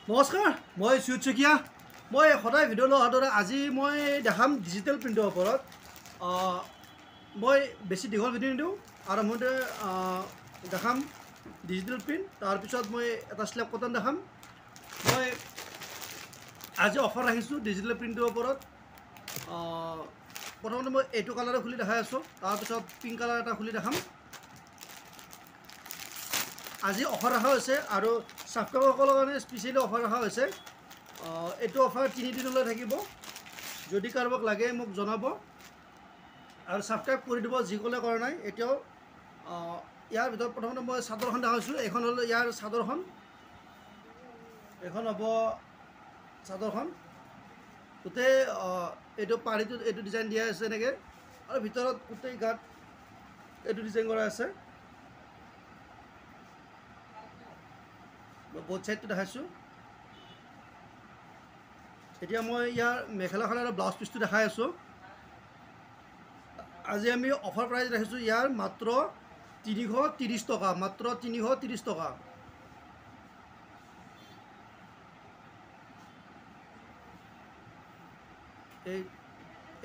নমস্কাৰ, মই সুজিত শইকীয়া। মই সদায় ভিডিঅ' লোৱাৰ দৰে আজি মই দেখাম ডিজিটেল প্ৰিণ্টৰ ওপৰত। মই বেছি দীঘল ভিডিঅ' নিদিওঁ, আৰম্ভণিতে দেখাম ডিজিটেল প্ৰিণ্ট। তাৰপিছত মই এটা স্লেব কটন দেখাম। মই আজি অফাৰ ৰাখিছোঁ ডিজিটেল প্ৰিণ্টৰ ওপৰত। প্ৰথমতে মই এইটো কালাৰে খুলি দেখাই আছোঁ, তাৰপিছত পিংক কালাৰ এটা খুলি দেখাম। আজি অফাৰ ৰখা হৈছে আৰু ছাবস্ক্ৰাইবাৰসকলৰ কাৰণে স্পেচিয়েলি অফাৰ ৰখা হৈছে। এইটো অফাৰ 3 দিনলৈ থাকিব। যদি কাৰোবাক লাগে মোক জনাব আৰু ছাবস্ক্ৰাইব কৰি দিব যিসকলে কৰা নাই এতিয়াও। ইয়াৰ ভিতৰত প্ৰথমতে মই চাদৰখন দেখাইছোঁ। এইখন হ'ল ইয়াৰ চাদৰখন। এইখন হ'ব চাদৰখন। গোটেই এইটো পাৰিটোত এইটো ডিজাইন দিয়া আছে এনেকৈ, আৰু ভিতৰত গোটেই গাত এইটো ডিজাইন কৰা আছে। বহুত চাইডটো দেখাইছোঁ। এতিয়া মই ইয়াৰ মেখেলাখন আৰু ব্লাউজ পিচটো দেখাই আছোঁ। আজি আমি অফাৰ প্ৰাইচ ৰাখিছোঁ ইয়াৰ মাত্ৰ 330 টকা, মাত্ৰ 330 টকা।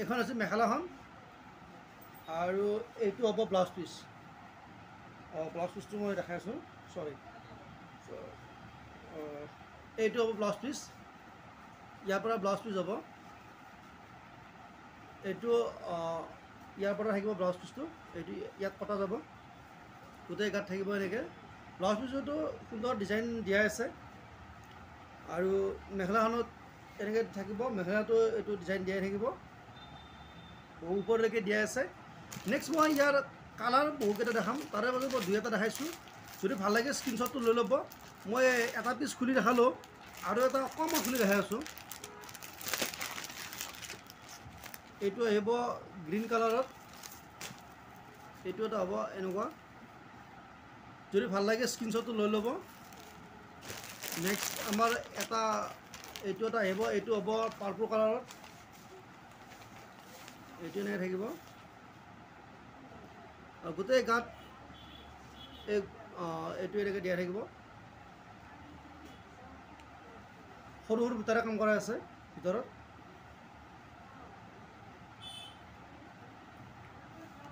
এইখন আছে মেখেলাখন আৰু এইটো হ'ব ব্লাউজ পিচ। ব্লাউজ পিচটো মই দেখাই আছোঁ, চৰি। এইটো হ'ব ব্লাউজ পিচ। ইয়াৰ পৰা ব্লাউজ পিচ হ'ব। এইটো ইয়াৰ পৰা থাকিব ব্লাউজ পিচটো। এইটো ইয়াত কটা যাব, গোটেই গাত থাকিব এনেকৈ। ব্লাউজ পিচতো সুন্দৰ ডিজাইন দিয়া আছে আৰু মেখেলাখনত এনেকৈ থাকিব। মেখেলাটো এইটো ডিজাইন দিয়াই থাকিব, ওপৰলৈকে দিয়া আছে। নেক্সট মই ইয়াৰ কালাৰ বহুকেইটা দেখাম, তাৰে মাজত মই 2 এটা দেখাইছোঁ। যদি ভাল লাগে স্ক্ৰীনশ্বটটো লৈ ল'ব। মই এটা পিচ খুলি দেখালোঁ আৰু এটা অকণমান খুলি দেখাই আছোঁ। এইটো আহিব গ্ৰীণ কালাৰত, এইটো এটা হ'ব এনেকুৱা। যদি ভাল লাগে স্ক্ৰীনশ্বটটো লৈ ল'ব। নেক্সট আমাৰ এটা এইটো এটা আহিব, এইটো হ'ব পাৰ্পল কালাৰত। এইটো এনেকৈ থাকিব আৰু গোটেই গাত এইটো এনেকৈ দিয়া থাকিব। সৰু সৰু বুটাৰে কাম কৰা আছে ভিতৰত।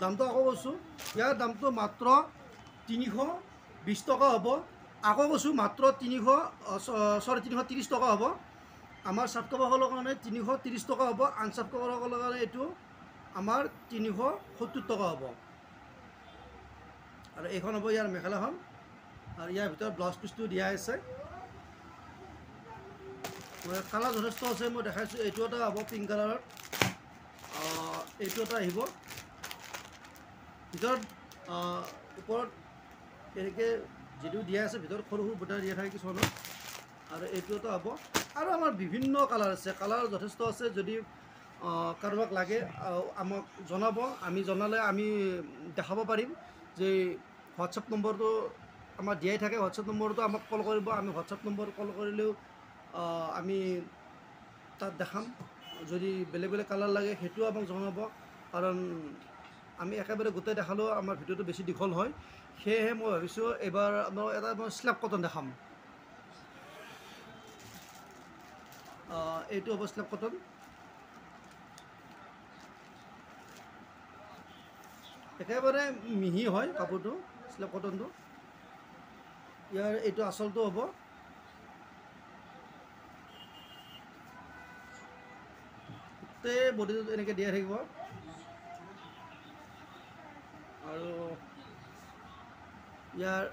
দামটো আকৌ কৈছোঁ, ইয়াৰ দামটো মাত্ৰ 320 টকা হ'ব। আকৌ কৈছোঁ মাত্ৰ 330 টকা হ'ব। আমাৰ ছাবস্ক্ৰাইবাৰসকলৰ কাৰণে 330 টকা হ'ব। আনছাবস্ক্ৰাইবাৰসকলৰ কাৰণে এইটো আমাৰ 370 টকা হ'ব। আৰু এইখন হ'ব ইয়াৰ মেখেলাখন, আৰু ইয়াৰ ভিতৰত ব্লাউজ পিচটো দিয়া আছে। কালাৰ যথেষ্ট আছে, মই দেখাইছোঁ। এইটো এটা হ'ব পিংক কালাৰত, এইটো এটা আহিব ভিতৰত। ওপৰত এনেকৈ যিটো দিয়া আছে, ভিতৰত সৰু সৰু বুটা দিয়া থাকে কিছুমানৰ। আৰু এইটো এটা হ'ব। আৰু আমাৰ বিভিন্ন কালাৰ আছে, কালাৰ যথেষ্ট আছে। যদি কাৰোবাক লাগে আমাক জনাব, আমি জনালে আমি দেখাব পাৰিম। যে হোৱাটছএপ নম্বৰটো আমাৰ দিয়াই থাকে, হোৱাটছএপ নম্বৰটো আমাক কল কৰিব। আমি হোৱাটছএপ নম্বৰ কল কৰিলেও আমি তাত দেখাম। যদি বেলেগ বেলেগ কালাৰ লাগে সেইটোও আমাক জনাব, কাৰণ আমি একেবাৰে গোটেই দেখালেও আমাৰ ভিডিঅ'টো বেছি দীঘল হয়। সেয়েহে মই ভাবিছোঁ এইবাৰ আপোনালোকক এটা মই স্লেব কটন দেখাম। এইটো হ'ব স্লেব কটন। একেবাৰে মিহি হয় কাপোৰটো, স্লেব কটনটো। ইয়াৰ এইটো আচলটো হ'ব। গোটেই বডিটোত এনেকৈ দিয়া থাকিব। আৰু ইয়াৰ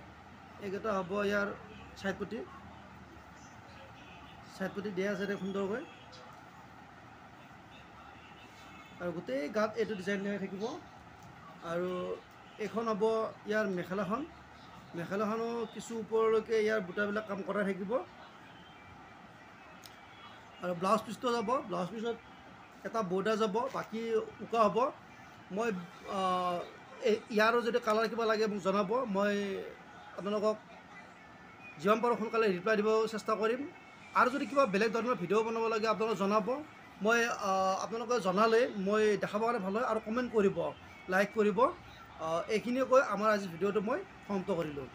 এইকেইটা হ'ব ইয়াৰ ছাইড পটি। ছাইড পটি দিয়া আছে সুন্দৰকৈ, আৰু গোটেই গাত এইটো ডিজাইন দিয়া থাকিব। আৰু এইখন হ'ব ইয়াৰ মেখেলাখন। মেখেলাখনো কিছু ওপৰলৈকে ইয়াৰ বুটাবিলাক কাম কৰাই থাকিব। আৰু ব্লাউজ পিচটো যাব। ব্লাউজ পিচত এটা বৰ্ডাৰ যাব, বাকী উকা হ'ব। মই ইয়াৰো যদি কালাৰ কিবা লাগে মোক জনাব। মই আপোনালোকক যিমান পাৰোঁ সোনকালে ৰিপ্লাই দিব চেষ্টা কৰিম। আৰু যদি কিবা বেলেগ ধৰণৰ ভিডিঅ' বনাব লাগে আপোনালোকে জনাব। মই আপোনালোকে জনালে মই দেখাবৰ কাৰণে ভাল হয়। আৰু কমেণ্ট কৰিব, লাইক কৰিব। এইখিনিয়ে কৈ আমাৰ আজি ভিডিঅ'টো মই সমাপ্ত কৰিলোঁ।